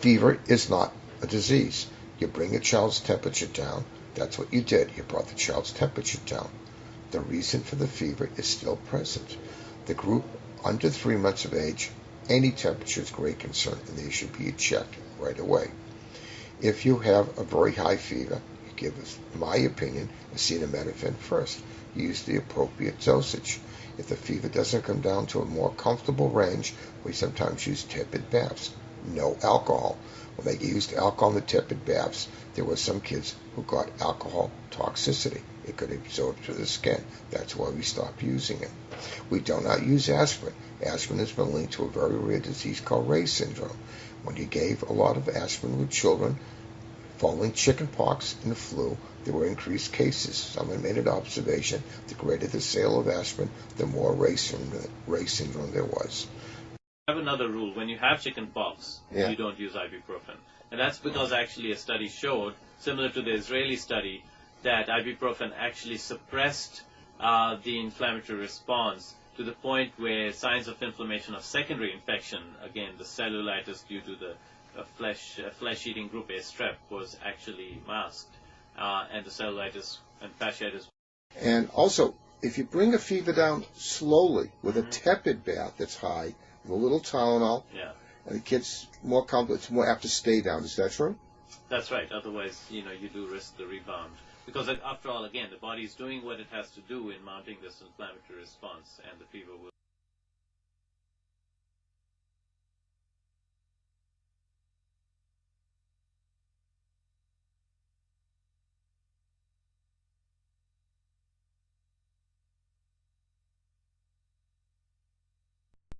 Fever is not a disease. You bring a child's temperature down. That's what you did. You brought the child's temperature down. The reason for the fever is still present. The group under 3 months of age, any temperature is great concern, and they should be checked right away. If you have a very high fever, you give, in my opinion, acetaminophen first. Use the appropriate dosage. If the fever doesn't come down to a more comfortable range, we sometimes use tepid baths. No alcohol. When they used alcohol in the tepid baths, there were some kids who got alcohol toxicity. It could absorb through the skin. That's why we stopped using it. We do not use aspirin. Aspirin has been linked to a very rare disease called Reye syndrome. When you gave a lot of aspirin with children, following chickenpox and flu, there were increased cases. Someone made an observation: the greater the sale of aspirin, the more Reye syndrome there was. I have another rule. When you have chickenpox, you don't use ibuprofen. And that's because actually a study showed, similar to the Israeli study, that ibuprofen actually suppressed the inflammatory response to the point where signs of inflammation of secondary infection, again the cellulitis due to the flesh-eating group A strep, was actually masked, and the cellulitis and fasciitis. And also, if you bring a fever down slowly with a tepid bath that's high, with a little Tylenol, and the kid's more comfortable, it's more apt to stay down. Is that true? That's right. Otherwise, you do risk the rebound. Because after all, again, the body is doing what it has to do in mounting this inflammatory response, and the fever will